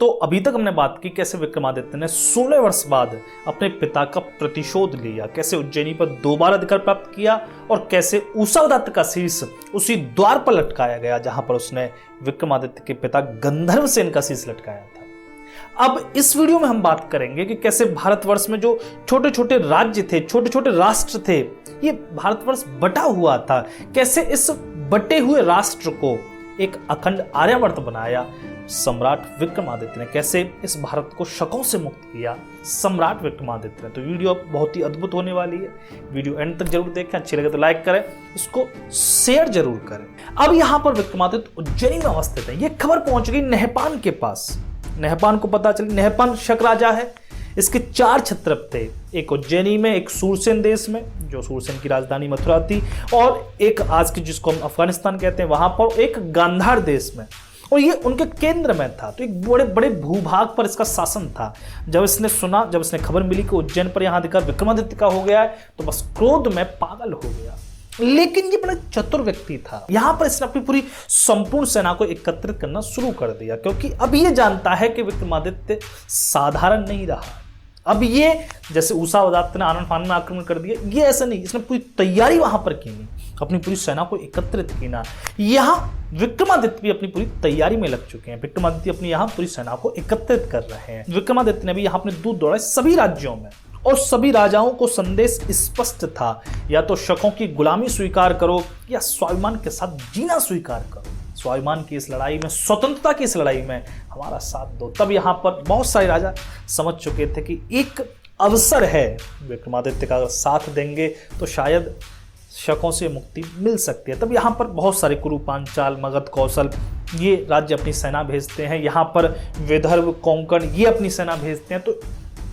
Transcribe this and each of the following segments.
तो अभी तक हमने बात की कैसे विक्रमादित्य ने 16 वर्ष बाद अपने पिता का प्रतिशोध लिया, कैसे उज्जैनी पर दोबारा अधिकार प्राप्त किया और कैसे उषावदात्त का शीश उसी द्वार पर लटकाया गया जहां पर उसने विक्रमादित्य के पिता गंधर्वसेन का शीश लटकाया था। अब इस वीडियो में हम बात करेंगे कि कैसे भारतवर्ष में जो छोटे छोटे राज्य थे, छोटे छोटे राष्ट्र थे, ये भारतवर्ष बटा हुआ था, कैसे इस बटे हुए राष्ट्र को एक अखंड आर्यावर्त बनाया सम्राट विक्रमादित्य ने, कैसे इस भारत को शकों से मुक्त किया सम्राट विक्रमादित्य ने। तो वीडियो बहुत ही अद्भुत होने वाली है, वीडियो एंड तक जरूर देखें, अच्छी लगे तो लाइक करें, इसको शेयर जरूर करें। अब यहाँ पर विक्रमादित्य उज्जैनी में अवस्थित है। ये खबर पहुंच गई नहपान के पास। नहपान को पता चली नहपान शक राजा है, इसके 4 क्षत्रप थे, एक उज्जैनी में, एक सूरसेन देश में जो सूरसेन की राजधानी मथुरा थी, और एक आज के जिसको हम अफगानिस्तान कहते हैं वहां पर, एक गांधार देश में, और ये उनके केंद्र में था। तो एक बड़े बड़े भूभाग पर इसका शासन था। जब इसने खबर मिली कि उज्जैन पर यहां अधिकार विक्रमादित्य का हो गया है, तो बस क्रोध में पागल हो गया। लेकिन ये बड़ा चतुर व्यक्ति था। यहां पर इसने अपनी पूरी संपूर्ण सेना को एकत्रित करना शुरू कर दिया, क्योंकि अब ये जानता है कि विक्रमादित्य साधारण नहीं रहा। अब ये जैसे उषावदात्त ने आनन फानन में आक्रमण कर दिया, ये ऐसा नहीं, इसने पूरी तैयारी वहां पर की नहीं, अपनी पूरी सेना को एकत्रित की ना। यहां विक्रमादित्य भी अपनी पूरी तैयारी में लग चुके हैं। विक्रमादित्य अपनी यहां पूरी सेना को एकत्रित कर रहे हैं। विक्रमादित्य ने भी यहां अपने दूत दौड़ाए सभी राज्यों में, और सभी राजाओं को संदेश स्पष्ट था, या तो शकों की गुलामी स्वीकार करो या स्वाभिमान के साथ जीना स्वीकार करो। स्वाभिमान की इस लड़ाई में, स्वतंत्रता की इस लड़ाई में हमारा साथ दो। तब यहां पर बहुत सारे राजा समझ चुके थे कि एक अवसर है, विक्रमादित्य का साथ देंगे तो शायद शकों से मुक्ति मिल सकती है। तब यहाँ पर बहुत सारे कुरु, पांचाल, मगध, कौशल ये राज्य अपनी सेना भेजते हैं। यहाँ पर विदर्भ, कोंकण ये अपनी सेना भेजते हैं। तो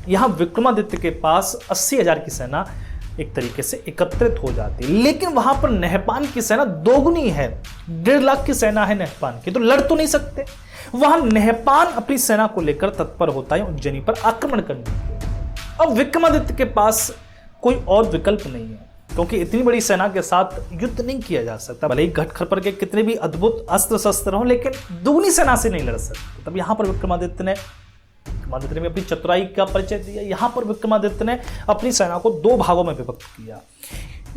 यहाँ विक्रमादित्य के पास 80,000 की सेना एक तरीके से एकत्रित हो जाती है। लेकिन वहां पर नहपान की सेना दोगुनी है, 1.5 लाख की सेना है नहपान की, तो लड़ तो नहीं सकते। वहां नहपान अपनी सेना को लेकर तत्पर होता है उज्जैनी पर आक्रमण करने के। अब विक्रमादित्य के पास कोई और विकल्प नहीं है, क्योंकि इतनी बड़ी सेना के साथ युद्ध नहीं किया जा सकता। भले ही घटखरपर के कितने भी अद्भुत अस्त्र शस्त्र हों, लेकिन दुगनी सेना से नहीं लड़ सकते। तब यहां पर विक्रमादित्य ने भी अपनी चतुराई का परिचय दिया। यहां पर विक्रमादित्य ने अपनी सेना को 2 भागों में विभक्त किया।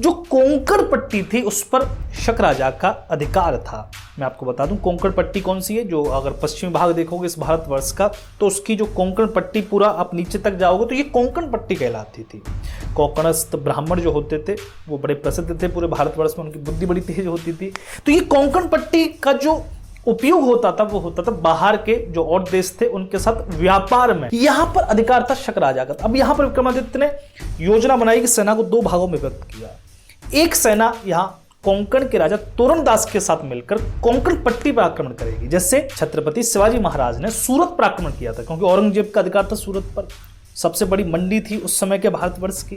जो कोंकण पट्टी थी उस पर शक राजा का अधिकार था। मैं आपको बता दूं कोंकण पट्टी कौन सी है। जो अगर पश्चिमी भाग देखोगे इस भारतवर्ष का, तो उसकी जो कोंकण पट्टी पूरा आप नीचे तक जाओगे तो ये कोंकण पट्टी कहलाती थी। कोंकणस्थ ब्राह्मण जो होते थे वो बड़े प्रसिद्ध थे पूरे भारतवर्ष में, उनकी बुद्धि बड़ी तेज होती थी। तो ये कोंकण पट्टी का जो उपयोग होता था वो होता था बाहर के जो और देश थे उनके साथ व्यापार में। यहां पर अधिकार था शक राजा का। अब यहां पर विक्रमादित्य ने योजना बनाई कि सेना को 2 भागों में विभक्त किया। एक सेना यहां कोंकण के राजा तोरणदास के साथ मिलकर कोंकण पट्टी पर आक्रमण करेगी, जैसे छत्रपति शिवाजी महाराज ने सूरत पर आक्रमण किया था, क्योंकि औरंगजेब का अधिकार था सूरत पर, सबसे बड़ी मंडी थी उस समय के भारतवर्ष की।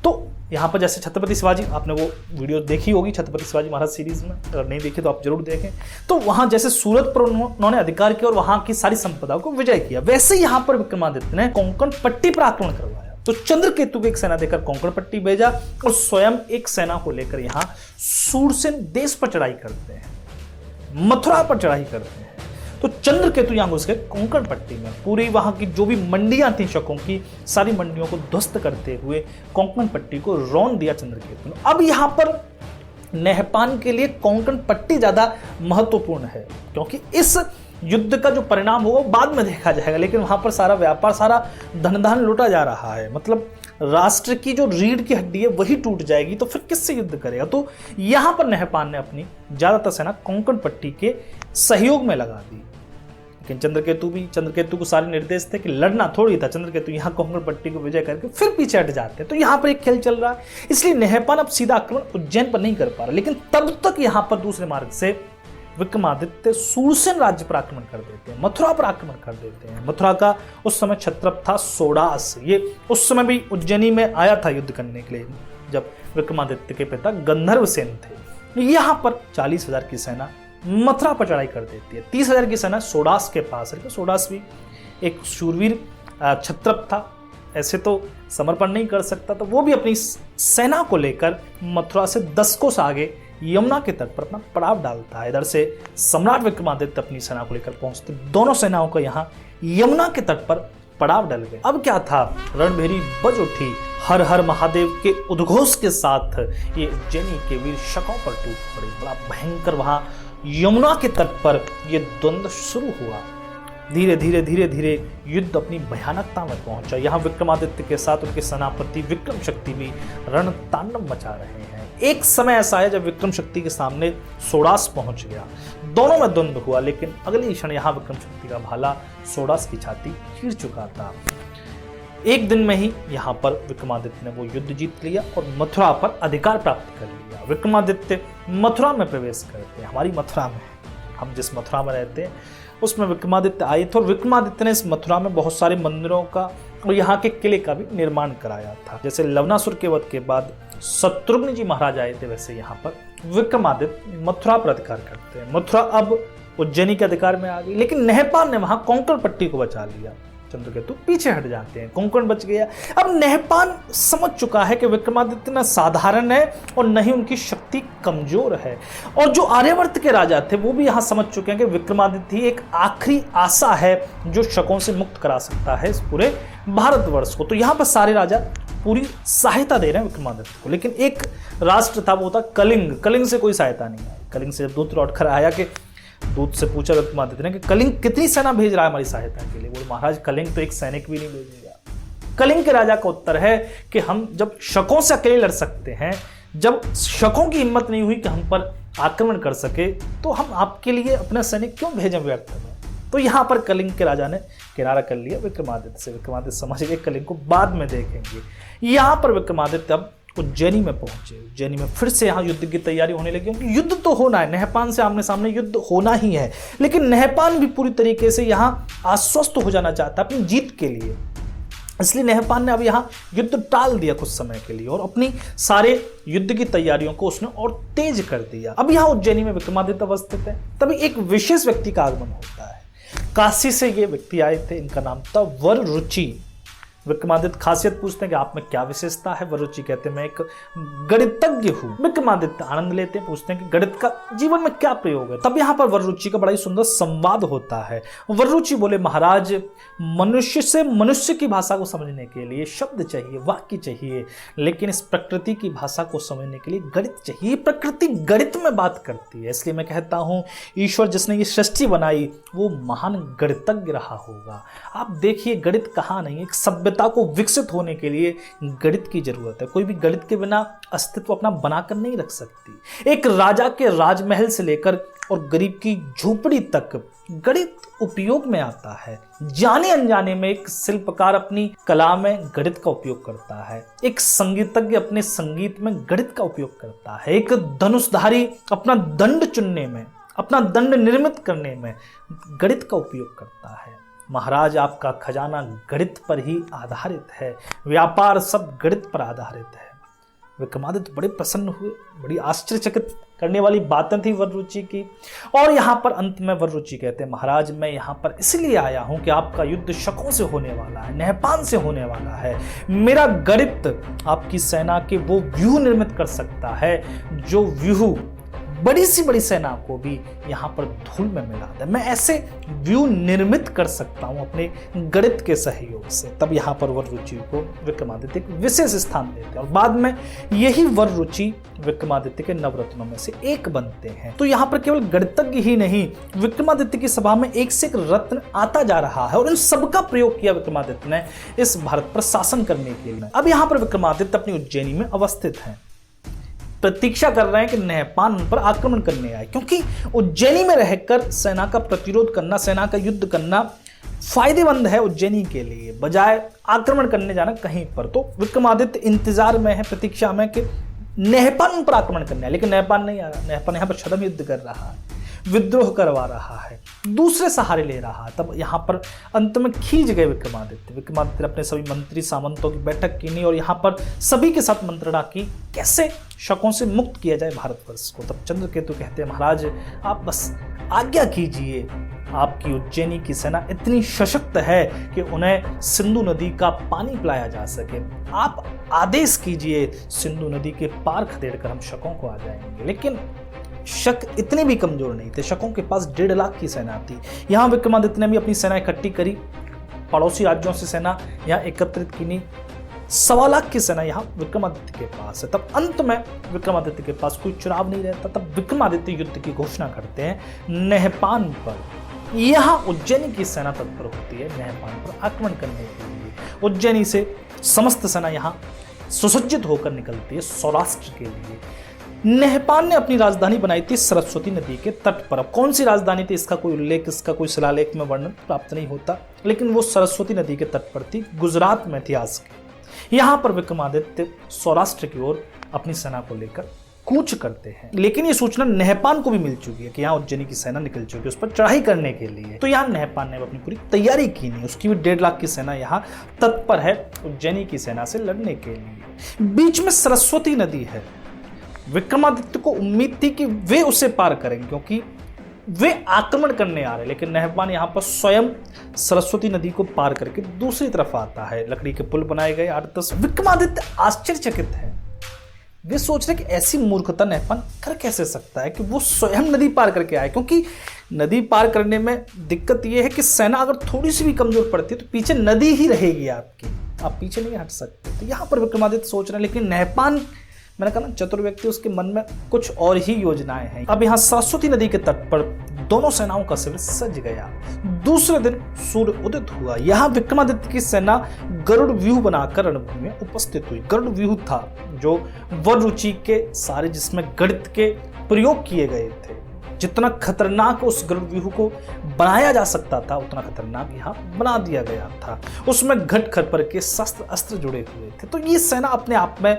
तो यहाँ पर जैसे छत्रपति शिवाजी, आपने वो वीडियो देखी होगी छत्रपति शिवाजी महाराज सीरीज में, अगर नहीं देखी तो आप जरूर देखें। तो वहां जैसे सूरत पर उन्होंने अधिकार किया और वहां की सारी संपदा को विजय किया, वैसे यहां पर विक्रमादित्य ने कोंकण पट्टी पर आक्रमण करवाया। तो चंद्रकेतु को एक सेना देकर कोंकण पट्टी भेजा और स्वयं एक सेना को लेकर यहां सूरसेन देश पर चढ़ाई करते हैं, मथुरा पर चढ़ाई करते हैं। तो चंद्रकेतु यहां घुस गए कोंकण पट्टी में, पूरी वहां की जो भी मंडियां थी शकों की, सारी मंडियों को ध्वस्त करते हुए कोंकण पट्टी को रौंद दिया चंद्रकेतु ने। अब यहां पर नहपान के लिए कोंकण पट्टी ज्यादा महत्वपूर्ण है, क्योंकि इस युद्ध का जो परिणाम होगा बाद में देखा जाएगा। लेकिन वहां पर सारा व्यापार, सारा धन लूटा जा रहा है, मतलब राष्ट्र की जो रीढ़ की हड्डी है वही टूट जाएगी, तो फिर किससे युद्ध करेगा। तो यहां पर नहपान ने अपनी ज्यादातर सेना कोंकण पट्टी के सहयोग में लगा दी। लेकिन चंद्रकेतु को सारे निर्देश थे कि लड़ना थोड़ी था। चंद्रकेतु यहाँ कोंकण पट्टी को विजय करके फिर पीछे हट जाते हैं। तो यहाँ पर एक खेल चल रहा है, इसलिए नहपान अब सीधा आक्रमण उज्जैन पर नहीं कर पा रहा। लेकिन तब तक यहाँ पर दूसरे मार्ग से विक्रमादित्य सूरसेन राज्य पर आक्रमण कर देते हैं, मथुरा पर आक्रमण कर देते हैं। मथुरा का उस समय क्षत्रप था सोडास। ये उस समय भी उज्जैनी में आया था युद्ध करने के लिए, जब विक्रमादित्य के पिता गंधर्वसेन थे। यहाँ पर 40,000 की सेना मथुरा पर चढ़ाई कर देती है। 30,000 की सेना सोडास के पास है। सोडास भी एक शूरवीर क्षत्रप था, ऐसे तो समर्पण नहीं कर सकता, तो वो भी अपनी सेना को लेकर मथुरा से 10 कोस आगे यमुना के तट पर अपना पड़ाव डालता है। इधर से सम्राट विक्रमादित्य अपनी सेना को लेकर पहुंचते, दोनों सेनाओं का यहाँ यमुना के तट पर पड़ाव डल गए। अब क्या था, रणभेरी बज उठी, हर हर महादेव के उद्घोष के साथ ये उज्जैनी के वीर शकों पर टूट पड़े। बड़ा भयंकर वहां यमुना के तट पर ये द्वंद्व शुरू हुआ। धीरे धीरे धीरे धीरे युद्ध अपनी भयानकता में पहुंचा। यहाँ विक्रमादित्य के साथ उनके सेनापति विक्रम शक्ति भी रणतांडव मचा रहे हैं। एक समय ऐसा है जब विक्रम शक्ति के सामने सोडास पहुंच गया, दोनों में द्वंद्व हुआ, लेकिन अगले क्षण यहाँ विक्रम शक्ति का भाला सोडास की छाती चीर चुका था। एक दिन में ही यहाँ पर विक्रमादित्य ने वो युद्ध जीत लिया और मथुरा पर अधिकार प्राप्त कर लिया। विक्रमादित्य मथुरा में प्रवेश करते हैं, हमारी मथुरा में, हम जिस मथुरा में रहते हैं उसमें विक्रमादित्य आए थे और विक्रमादित्य ने इस मथुरा में बहुत सारे मंदिरों का और यहाँ के किले का भी निर्माण कराया था। जैसे लवनासुर के वध के बाद शत्रुघ्न जी महाराज आए थे, वैसे यहाँ पर विक्रमादित्य मथुरा पर अधिकार करते हैं। मथुरा अब उज्जैनी के अधिकार में आ गई, लेकिन नहपान ने वहां कोंकण पट्टी को बचा लिया। चंद्रकेतु पीछे हट जाते हैं, कोंकण बच गया। अब नहपान समझ चुका है कि विक्रमादित्य न साधारण है और न ही उनकी शक्ति कमजोर है। और जो आर्यावर्त के राजा थे वो भी यहां समझ चुके हैं कि विक्रमादित्य ही एक आखिरी आशा है जो शकों से मुक्त करा सकता है इस पूरे भारतवर्ष को। तो यहाँ पर सारे राजा पूरी सहायता दे रहे हैं विक्रमादित्य को। लेकिन एक राष्ट्र था, वो था कलिंग। कलिंग से कोई सहायता नहीं आई। कलिंग से जब दूत लौट कर आया कि दूत से पूछा विक्रमादित्य ने कि कलिंग कितनी सेना भेज रहा है हमारी सहायता के लिए, बोले महाराज कलिंग तो एक सैनिक भी नहीं भेजेगा। कलिंग के राजा का उत्तर है कि हम जब शकों से अकेले लड़ सकते हैं, जब शकों की हिम्मत नहीं हुई कि हम पर आक्रमण कर सके, तो हम आपके लिए अपना सैनिक क्यों भेजें व्यर्थ में। तो यहाँ पर कलिंग के राजा ने किनारा कर लिया विक्रमादित्य से। विक्रमादित्य समझ गए कलिंग को बाद में देखेंगे। यहाँ पर विक्रमादित्य अब उज्जैनी में पहुंचे। उज्जैनी में फिर से यहाँ युद्ध की तैयारी होने लगी, क्योंकि युद्ध तो होना है, नहपान से आमने सामने युद्ध होना ही है। लेकिन नहपान भी पूरी तरीके से यहाँ आश्वस्त हो जाना चाहता है अपनी जीत के लिए, इसलिए नहपान ने अब यहाँ युद्ध टाल दिया कुछ समय के लिए और अपनी सारे युद्ध की तैयारियों को उसने और तेज कर दिया। अब यहाँ उज्जैनी में विक्रमादित्य अवस्थित है। तभी एक विशेष व्यक्ति का आगमन होता है। काशी से ये व्यक्ति आए थे, इनका नाम था वररुचि। विक्रमादित्य खासियत पूछते हैं कि आप में क्या विशेषता है। वररुचि कहते हैं मैं एक गणितज्ञ हूं। विक्रमादित्य आनंद लेते हैं, पूछते हैं कि गणित का जीवन में क्या प्रयोग है। तब यहाँ पर वररुचि का बड़ा ही सुंदर संवाद होता है। वररुचि बोले महाराज, मनुष्य से मनुष्य की भाषा को समझने के लिए शब्द चाहिए, वाक्य चाहिए, लेकिन इस प्रकृति की भाषा को समझने के लिए गणित चाहिए। प्रकृति गणित में बात करती है, इसलिए मैं कहता हूं ईश्वर जिसने ये सृष्टि बनाई वो महान गणितज्ञ रहा होगा। आप देखिए गणित कहाँ नहीं, एक सभ्यता को विकसित होने के लिए गणित की जरूरत है। कोई भी गणित के बिना अस्तित्व अपना बनाकर नहीं रख सकती। एक राजा के राजमहल से लेकर और गरीब की झोपड़ी तक गणित उपयोग में आता है। जाने अनजाने में एक शिल्पकार अपनी कला में गणित का उपयोग करता है, एक संगीतज्ञ अपने संगीत में गणित का उपयोग करता है, एक धनुषधारी अपना दंड चुनने में, अपना दंड निर्मित करने में गणित का उपयोग करता है। महाराज आपका खजाना गणित पर ही आधारित है, व्यापार सब गणित पर आधारित है। विक्रमादित्य बड़े प्रसन्न हुए, बड़ी आश्चर्यचकित करने वाली बातें थी वररुचि की। और यहाँ पर अंत में वररुचि कहते हैं महाराज मैं यहाँ पर इसलिए आया हूँ कि आपका युद्ध शकों से होने वाला है, नहपान से होने वाला है। मेरा गणित आपकी सेना के वो व्यूह निर्मित कर सकता है जो व्यूह बड़ी सी बड़ी सेना को भी यहाँ पर धूल में मिला दे। मैं ऐसे व्यू निर्मित कर सकता हूँ अपने गणित के सहयोग से। तब यहाँ पर वररुचि को विक्रमादित्य एक विशेष स्थान देते हैं और बाद में यही वररुचि विक्रमादित्य के नवरत्नों में से एक बनते हैं। तो यहाँ पर केवल गणितज्ञ ही नहीं, विक्रमादित्य की सभा में एक से एक रत्न आता जा रहा है और इन सबका प्रयोग किया विक्रमादित्य ने इस भारत पर शासन करने के लिए। अब यहाँ पर विक्रमादित्य अपनी उज्जैनी में अवस्थित हैं, प्रतीक्षा कर रहे हैं कि नहपान उन पर आक्रमण करने आए, क्योंकि उज्जैनी में रहकर सेना का प्रतिरोध करना, सेना का युद्ध करना फायदेमंद है उज्जैनी के लिए, बजाय आक्रमण करने जाना कहीं पर। तो विक्रमादित्य इंतजार में है, प्रतीक्षा में कि नहपान उन पर आक्रमण करने आए, लेकिन नहपान नहीं आ रहा। नहपान यहाँ पर छद्म युद्ध कर रहा है, विद्रोह करवा रहा है, दूसरे सहारे ले रहा है। तब यहाँ पर अंत में खींच गए विक्रमादित्य। विक्रमादित्य ने अपने सभी मंत्री सामंतों की बैठक की और यहाँ पर सभी के साथ मंत्रणा की कैसे शकों से मुक्त किया जाए भारतवर्ष को। तब चंद्रकेतु कहते हैं महाराज आप बस आज्ञा कीजिए, आपकी उज्जैनी की सेना इतनी सशक्त है कि उन्हें सिंधु नदी का पानी पिलाया जा सके। आप आदेश कीजिए, सिंधु नदी के पार खदेड़ कर हम शकों को आ जाएंगे। लेकिन शक इतने भी कमजोर नहीं थे। शकों के पास 1.5 लाख की सेना थी। यहाँ विक्रमादित्य ने भी अपनी सेना इकट्ठी करी, पड़ोसी राज्यों से सेना यहाँ एकत्रित की। 1.25 लाख की सेना यहाँ विक्रमादित्य के पास है। तब अंत में विक्रमादित्य के पास कोई चुनाव नहीं रहता। तब विक्रमादित्य युद्ध की घोषणा करते हैं नहपान पर। यहाँ उज्जैनी की सेना तत्पर होती है नहपान पर आक्रमण करने के लिए। उज्जैनी से समस्त सेना यहाँ सुसज्जित होकर निकलती है सौराष्ट्र के लिए। नहपान ने अपनी राजधानी बनाई थी सरस्वती नदी के तट पर। अब कौन सी राजधानी थी इसका कोई उल्लेख, इसका कोई शिलालेख में वर्णन प्राप्त नहीं होता, लेकिन वो सरस्वती नदी के तट पर थी, गुजरात में थी आज के। यहाँ पर विक्रमादित्य सौराष्ट्र की ओर अपनी सेना को लेकर कूच करते हैं। लेकिन ये सूचना नहपान को भी मिल चुकी है कि यहाँ उज्जैनी की सेना निकल चुकी है उस पर चढ़ाई करने के लिए। तो यहाँ नहपान ने अपनी पूरी तैयारी की नहीं, उसकी भी 1.5 लाख की सेना यहाँ तत्पर है उज्जैनी की सेना से लड़ने के लिए। बीच में सरस्वती नदी है। विक्रमादित्य को उम्मीद थी कि वे उसे पार करेंगे क्योंकि वे आक्रमण करने आ रहे, लेकिन नहपान यहाँ पर स्वयं सरस्वती नदी को पार करके दूसरी तरफ आता है। लकड़ी के पुल बनाए गए 8-10। विक्रमादित्य आश्चर्यचकित है। वे सोच रहे कि ऐसी मूर्खता नहपान कर कैसे सकता है कि वो स्वयं नदी पार करके आए, क्योंकि नदी पार करने में दिक्कत यह है कि सेना अगर थोड़ी सी भी कमजोर पड़ती है तो पीछे नदी ही रहेगी आपकी, आप पीछे नहीं हट सकते। तो यहाँ पर विक्रमादित्य सोच रहे हैं, लेकिन नहपान, मैंने कहा ना चतुर व्यक्ति, उसके मन में कुछ और ही योजनाएं हैं। अब यहाँ सरस्वती नदी के तट पर दोनों सेनाओं का शिविर सज गया। दूसरे दिन सूर्य उदित हुआ। यहाँ विक्रमादित्य की सेना गरुड़ व्यूह बनाकर रणभूमि में उपस्थित हुई। गरुड़ व्यूह था जो वर रुचि के सारे, जिसमें गणित के प्रयोग किए गए थे। जितना खतरनाक उस गरुड़ व्यूह को बनाया जा सकता था उतना खतरनाक यहाँ बना दिया गया था। उसमें घट खरपर के शस्त्र अस्त्र जुड़े हुए थे। तो ये सेना अपने आप में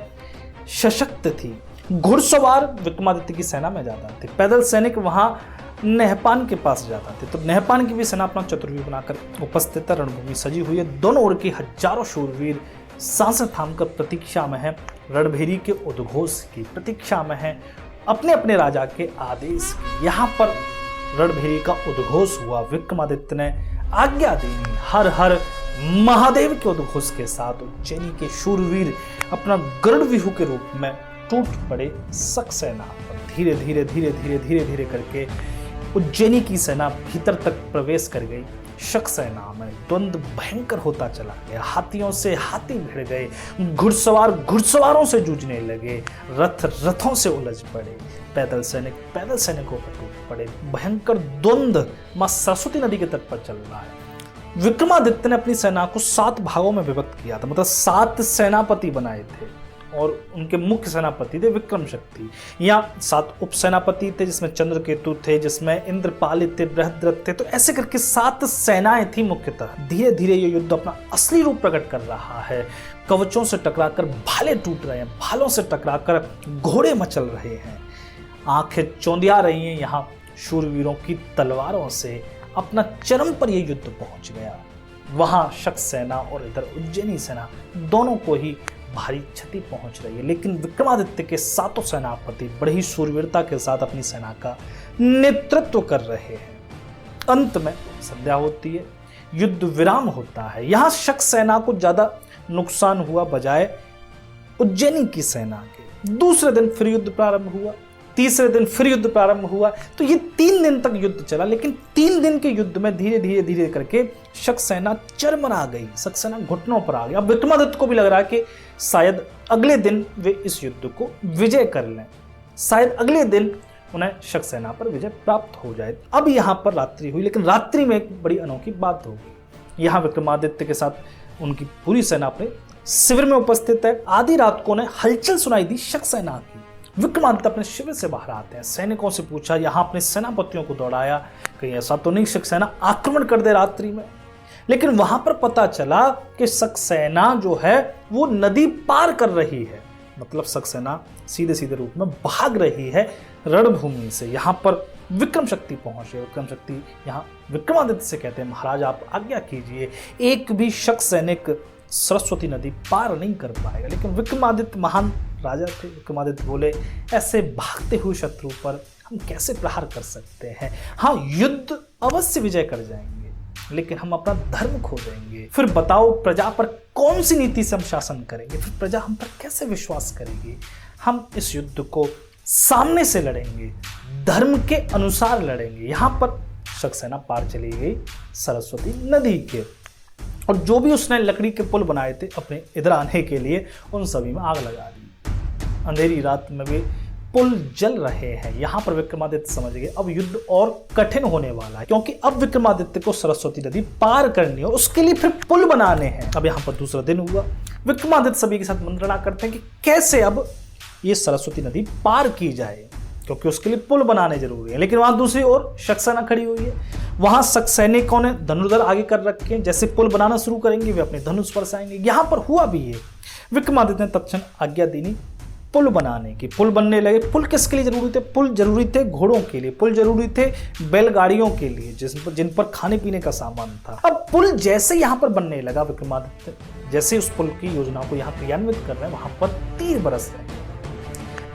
सशक्त थी। घुड़सवार विक्रमादित्य की सेना में ज्यादा थे, पैदल सैनिक वहां नहपान के पास जाता थे। तो नहपान की भी सेना अपना चतुर्व्यूह बनाकर उपस्थित है। रणभूमि सजी हुई है। दोनों ओर के हजारों शूरवीर सांसें थामकर प्रतीक्षा में है, रणभेरी के उद्घोष की प्रतीक्षा में है, अपने अपने राजा के आदेश की। यहाँ पर रणभेरी का उद्घोष हुआ। विक्रमादित्य ने आज्ञा दी। हर हर महादेव के उद्घोष के साथ उज्जैनी के शूरवीर अपना गरुड़ व्यूह के रूप में टूट पड़े सक्सेना पर। धीरे धीरे धीरे धीरे धीरे धीरे करके उज्जैनी की सेना भीतर तक प्रवेश कर गई। शक सेना में द्वंद्व भयंकर होता चला गया। हाथियों से हाथी भिड़ गए, घुड़सवार घुड़सवारों से जूझने लगे, रथ रथों से उलझ पड़े, पैदल सैनिक पैदल सैनिकों पर टूट पड़े। भयंकर द्वंद्व मां सरस्वती नदी के तट पर चल रहा है। विक्रमादित्य ने अपनी सेना को 7 भागों में विभक्त किया था, मतलब 7 सेनापति बनाए थे और उनके मुख्य सेनापति थे विक्रम शक्ति। यहाँ 7 उप सेनापति थे जिसमें चंद्रकेतु थे, जिसमें इंद्रपालित थे, बृहद्रथ थे। तो ऐसे करके 7 सेनाएं थी मुख्यतः। धीरे धीरे ये युद्ध अपना असली रूप प्रकट कर रहा है। कवचों से टकराकर भाले टूट रहे हैं, भालों से टकराकर घोड़े मचल रहे हैं, आंखें चौंधिया रही हैं। यहाँ शूरवीरों की तलवारों से अपना चरम पर यह युद्ध पहुंच गया। वहां शक सेना और इधर उज्जैनी सेना दोनों को ही भारी क्षति पहुंच रही है। लेकिन विक्रमादित्य के 7 सेनापति बड़ी ही शूरवीरता के साथ अपनी सेना का नेतृत्व कर रहे हैं। अंत में संध्या होती है, युद्ध विराम होता है। यहां शक सेना को ज्यादा नुकसान हुआ बजाय उज्जैनी की सेना के। दूसरे दिन फिर युद्ध प्रारंभ हुआ, तीसरे दिन फिर युद्ध प्रारंभ हुआ। तो ये 3 दिन तक युद्ध चला। लेकिन 3 दिन के युद्ध में धीरे धीरे धीरे करके शक सेना चरमरा गई, शक सेना घुटनों पर आ गई। अब विक्रमादित्य को भी लग रहा है कि शायद अगले दिन वे इस युद्ध को विजय कर लें, शायद अगले दिन उन्हें शक सेना पर विजय प्राप्त हो जाए। अब यहाँ पर रात्रि हुई, लेकिन रात्रि में एक बड़ी अनोखी बात हो गई। यहाँ विक्रमादित्य के साथ उनकी पूरी सेना अपने शिविर में उपस्थित है। आधी रात को उन्हें हलचल सुनाई दी शक सेना की। विक्रमादित्य अपने शिविर से बाहर आते हैं, सैनिकों से पूछा, यहाँ अपने सेनापतियों को दौड़ाया, कहीं ऐसा तो नहीं शक सेना आक्रमण कर दे रात्रि में। लेकिन वहां पर पता चला कि शक सेना जो है वो नदी पार कर रही है, मतलब शक सेना सीधे सीधे रूप में भाग रही है रणभूमि से। यहाँ पर विक्रम शक्ति पहुंचे। विक्रम शक्ति यहाँ विक्रमादित्य से कहते हैं, महाराज आप आज्ञा कीजिए, एक भी शक सैनिक सरस्वती नदी पार नहीं कर पाएगा। लेकिन विक्रमादित्य महान राजा थे। विक्रमादित्य बोले, ऐसे भागते हुए शत्रु पर हम कैसे प्रहार कर सकते हैं। हाँ, युद्ध अवश्य विजय कर जाएंगे, लेकिन हम अपना धर्म खो देंगे। फिर बताओ प्रजा पर कौन सी नीति से हम शासन करेंगे, फिर प्रजा हम पर कैसे विश्वास करेगी। हम इस युद्ध को सामने से लड़ेंगे, धर्म के अनुसार लड़ेंगे। यहां पर सक्सेना पार चली गई सरस्वती नदी के, और जो भी उसने लकड़ी के पुल बनाए थे अपने इधर आने के लिए, उन सभी में आग लगा दी। अंधेरी रात में भी पुल जल रहे हैं। यहां पर विक्रमादित्य समझ गए अब युद्ध और कठिन होने वाला है, क्योंकि अब विक्रमादित्य को सरस्वती नदी पार करनी है, उसके लिए फिर पुल बनाने हैं। अब यहां पर दूसरा दिन हुआ। विक्रमादित्य सभी के साथ मंत्रणा करते हैं कि कैसे अब ये सरस्वती नदी पार की जाए, क्योंकि उसके लिए पुल बनाने जरूरी है। लेकिन वहां दूसरी ओर सक्सेना खड़ी हुई है। वहां शक सैनिकों ने धनुर्धर आगे कर रखे हैं, जैसे पुल बनाना शुरू करेंगे वे अपने धनुष बरसाएंगे। यहां पर हुआ भी है। विक्रमादित्य ने तत्क्षण आज्ञा दी पुल बनाने की। पुल बनने लगे। पुल किसके लिए जरूरी थे? पुल जरूरी थे घोड़ों के लिए, पुल जरूरी थे बैलगाड़ियों के लिए, जिन पर खाने पीने का सामान था। अब पुल जैसे यहां पर बनने लगा, विक्रमादित्य जैसे उस पुल की योजना को यहां क्रियान्वित कर रहे हैं, वहां पर तीर बरस रहे हैं।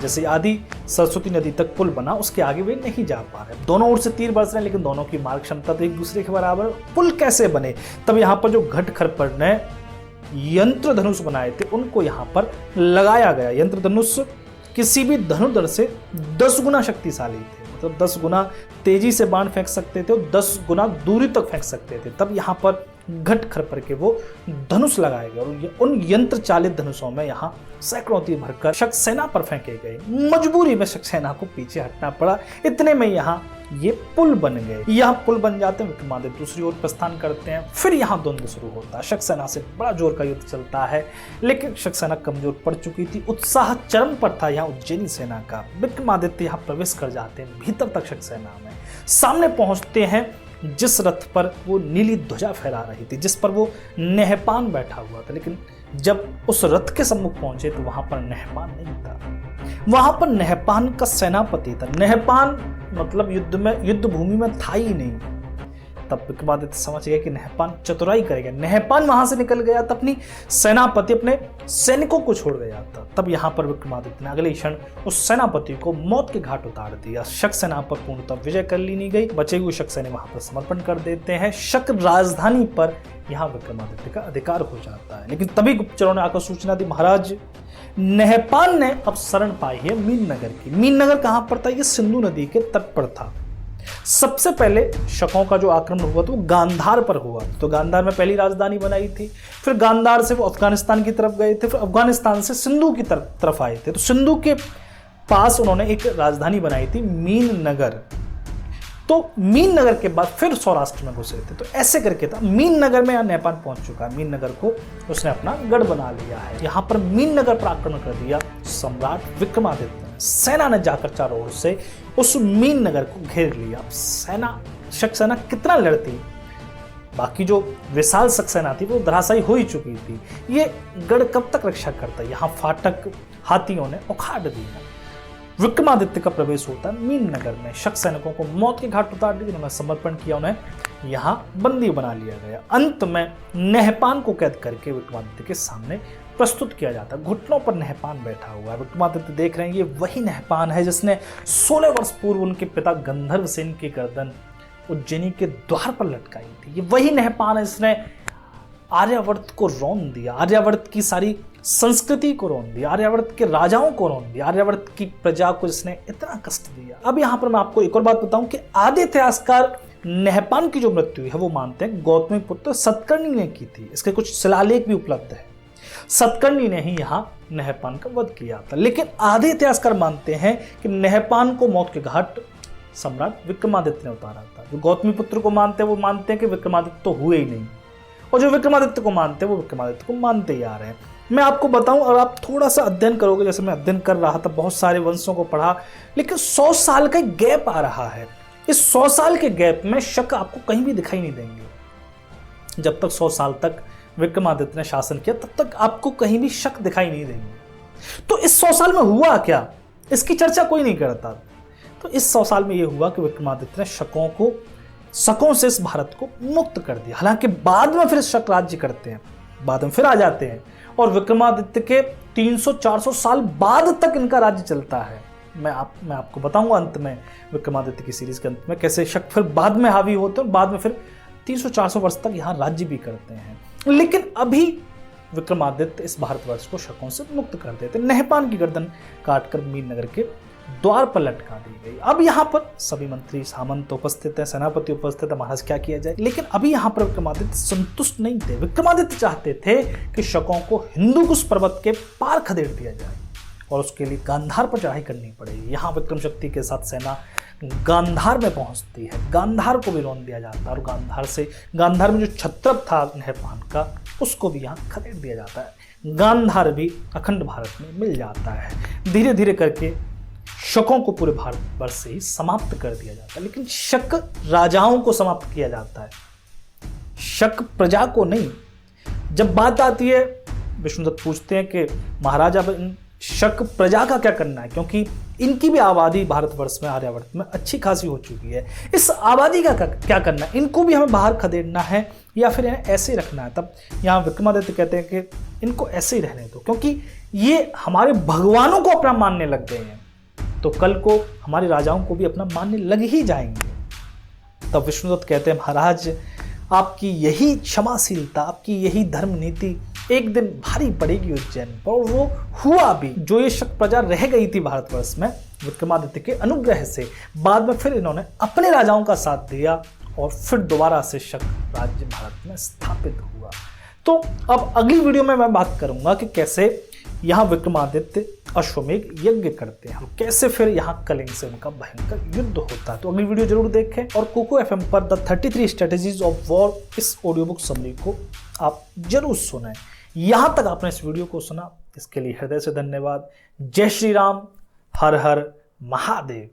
जैसे आदि सरस्वती नदी तक पुल बना, उसके आगे वे नहीं जा पा रहे। दोनों ओर से तीर बरस रहे हैं, लेकिन दोनों की मार्ग क्षमता तो एक दूसरे के बराबर। पुल कैसे बने? तब यहाँ पर जो घटखरपड़ ने यंत्र धनुष बनाए थे, उनको यहाँ पर लगाया गया। यंत्र धनुष किसी भी धनुर्धर से 10 गुना शक्तिशाली थे, मतलब 10 गुना तेजी से बाण फेंक सकते थे और 10 गुना दूरी तक फेंक सकते थे। तब यहाँ पर घटखरपड़ के वो धनुष लगाए गए, और उन यंत्र चालित धनुषों में यहाँ सैकड़ों तीर भरकर सक्सेना पर फेंके गए। मजबूरी में सक्सेना को पीछे हटना पड़ा। इतने में यहाँ ये पुल बन गए। यहाँ पुल बन जाते हैं। विक्रमादित्य दूसरी ओर प्रस्थान करते हैं। फिर यहाँ द्वंद्व शुरू होता है। सक्सेना से बड़ा जोर का युद्ध चलता है, लेकिन सक्सेना कमजोर पड़ चुकी थी। उत्साह चरम पर था यहाँ उज्जैनी सेना का। विक्रमादित्य यहाँ प्रवेश कर जाते हैं भीतर तक सक्सेना में। सामने पहुंचते हैं जिस रथ पर वो नीली ध्वजा फहरा रही थी, जिस पर वो नहपान बैठा हुआ था। लेकिन जब उस रथ के सम्मुख पहुंचे तो वहां पर नहपान नहीं था। वहां पर नहपान का सेनापति था। नहपान मतलब युद्ध भूमि में था ही नहीं। तब विक्रमादित्य समझ गया कि नहपान चतुराई करेगा। नहपान वहां से निकल गया था, अपनी सेनापति अपने सैनिकों को छोड़ गया था। तब यहां पर विक्रमादित्य ने अगले क्षण उस सेनापति को मौत के घाट उतार दिया। शक सेना पर पूर्णतः विजय कर ली नहीं गई। बचे हुए शक सैनिक वहां पर समर्पण कर देते हैं। शक राजधानी पर यहाँ विक्रमादित्य का अधिकार हो जाता है। लेकिन तभी गुप्तचरों ने आकर सूचना दी, महाराज नहपान ने अब शरण पाई है मीन नगर की। मीन नगर कहां पर था? ये सिंधु नदी के तट पर था। सबसे पहले शकों का जो आक्रमण हुआ तो गांधार पर हुआ। तो गांधार में पहली राजधानी बनाई थी। फिर गांधार से वो अफगानिस्तान की तरफ गए थे। फिर अफगानिस्तान से सिंधु की तरफ आए थे। तो सिंधु के पास उन्होंने एक राजधानी बनाई थी मीन नगर। तो मीन नगर के बाद फिर सौराष्ट्र में घुसे थे। तो ऐसे करके था। मीन नगर में यहाँ नहपान पहुंच चुका है। मीन नगर को उसने अपना गढ़ बना लिया है। यहाँ पर मीन नगर पर आक्रमण कर दिया सम्राट विक्रमादित्य ने। सेना ने जाकर चारों ओर से उस मीन नगर को घेर लिया। सक्सेना कितना लड़ती, बाकी जो विशाल सक्सेना थी वो धराशायी हो ही चुकी थी। ये गढ़ कब तक रक्षा करता? यहाँ फाटक हाथियों ने उखाड़ दिया। विक्रमादित्य का प्रवेश होता है मीन नगर में। शक सैनिकों को मौत के घाट उतार दिया, उन्होंने समर्पण किया, उन्हें यहाँ बंदी बना लिया गया। अंत में नहपान को कैद करके विक्रमादित्य के सामने प्रस्तुत किया जाता है। घुटनों पर नहपान बैठा हुआ है। विक्रमादित्य देख रहे हैं ये वही नहपान है जिसने 16 वर्ष पूर्व उनके पिता गंधर्व सेन की गर्दन उज्जैनी के द्वार पर लटकाई थी। ये वही नहपान है जिसने आर्यावर्त को रौंद दिया, आर्यावर्त की सारी संस्कृति को रौंद दिया, आर्यावर्त के राजाओं को रौंद दिया, आर्यावर्त की प्रजा को जिसने इतना कष्ट दिया। अब यहाँ पर मैं आपको एक और बात बताऊं कि आदि इतिहासकार नहपान की जो मृत्यु है वो मानते हैं गौतमी पुत्र सतकर्णी ने की थी। इसके कुछ शिलालेख भी उपलब्ध है। सतकर्णी ने ही यहाँ नहपान का वध किया था। लेकिन आधे इतिहासकार मानते हैं कि नहपान को मौत के घाट सम्राट विक्रमादित्य ने उतारा था। जो गौतमी पुत्र को मानते हैं वो मानते हैं कि विक्रमादित्य तो हुए ही नहीं, और जो विक्रमादित्य को मानते हैं वो विक्रमादित्य को मानते ही आ रहे हैं। मैं आपको बताऊं, और आप थोड़ा सा अध्ययन करोगे, जैसे मैं अध्ययन कर रहा था, बहुत सारे वंशों को पढ़ा, लेकिन 100 साल का गैप आ रहा है। इस 100 साल के गैप में शक आपको कहीं भी दिखाई नहीं देंगे। जब तक 100 साल तक विक्रमादित्य ने शासन किया तब तक आपको कहीं भी शक दिखाई नहीं देंगे। तो इस 100 साल में हुआ क्या, इसकी चर्चा कोई नहीं करता। तो इस 100 साल में यह हुआ कि विक्रमादित्य ने शकों से इस भारत को मुक्त कर दिया। हालांकि बाद में फिर शक राज्य करते हैं, बाद में फिर आ जाते हैं, और विक्रमादित्य के 300-400 साल बाद तक इनका राज्य चलता है। मैं आपको बताऊंगा अंत में, विक्रमादित्य की सीरीज के अंत में, कैसे शक फिर बाद में हावी होते हैं और बाद में फिर 300-400 वर्ष तक यहाँ राज्य भी करते हैं। लेकिन अभी विक्रमादित्य इस भारतवर्ष को शकों से मुक्त कर देते। नहपान की गर्दन काटकर मीन नगर के द्वार पर लटका दी गई। अब यहाँ पर सभी मंत्री सामंत उपस्थित हैं, सेनापति उपस्थित है, महाराज क्या किया जाए। लेकिन अभी यहाँ पर विक्रमादित्य संतुष्ट नहीं थे। विक्रमादित्य चाहते थे कि शकों को हिंदुकुश पर्वत के पार खदेड़ दिया जाए और उसके लिए गांधार पर चढ़ाई करनी पड़ेगी। यहाँ विक्रम शक्ति के साथ सेना गांधार में पहुंचती है, गांधार को भी रौंद दिया जाता है और गांधार में जो छत्रप था नहपान का, उसको भी यहाँ खदेड़ दिया जाता है। गांधार भी अखंड भारत में मिल जाता है। धीरे धीरे करके शकों को पूरे भारतवर्ष से ही समाप्त कर दिया जाता है। लेकिन शक राजाओं को समाप्त किया जाता है, शक प्रजा को नहीं। जब बात आती है, विष्णुदत्त पूछते हैं कि महाराज अब शक प्रजा का क्या करना है, क्योंकि इनकी भी आबादी भारतवर्ष में, आर्यावर्त में अच्छी खासी हो चुकी है। इस आबादी का क्या करना है, इनको भी हमें बाहर खदेड़ना है या फिर इन्हें ऐसे ही रखना है। तब यहाँ विक्रमादित्य कहते हैं कि इनको ऐसे ही रहने दो, क्योंकि ये हमारे भगवानों को अपना मानने लग गए हैं, तो कल को हमारे राजाओं को भी अपना मानने लग ही जाएंगे। तब विष्णुदत्त कहते हैं महाराज आपकी यही क्षमाशीलता, आपकी यही धर्म नीति एक दिन भारी पड़ेगी उज्जैन पर। और वो हुआ भी। जो ये शक प्रजा रह गई थी भारतवर्ष में, विक्रमादित्य के अनुग्रह से बाद में फिर इन्होंने अपने राजाओं का साथ दिया और फिर दोबारा से शक राज्य भारत में स्थापित हुआ। तो अब अगली वीडियो में मैं बात करूंगा कि कैसे यहाँ विक्रमादित्य अश्वमेध यज्ञ करते हैं और कैसे फिर यहाँ कलिंग से उनका भयंकर युद्ध होता है। तो अगली वीडियो जरूर देखें और कोको FM पर द 33 स्ट्रेटेजीज ऑफ वॉर इस ऑडियो बुक समरी को आप जरूर सुनें। यहाँ तक आपने इस वीडियो को सुना, इसके लिए हृदय से धन्यवाद। जय श्री राम, हर हर महादेव।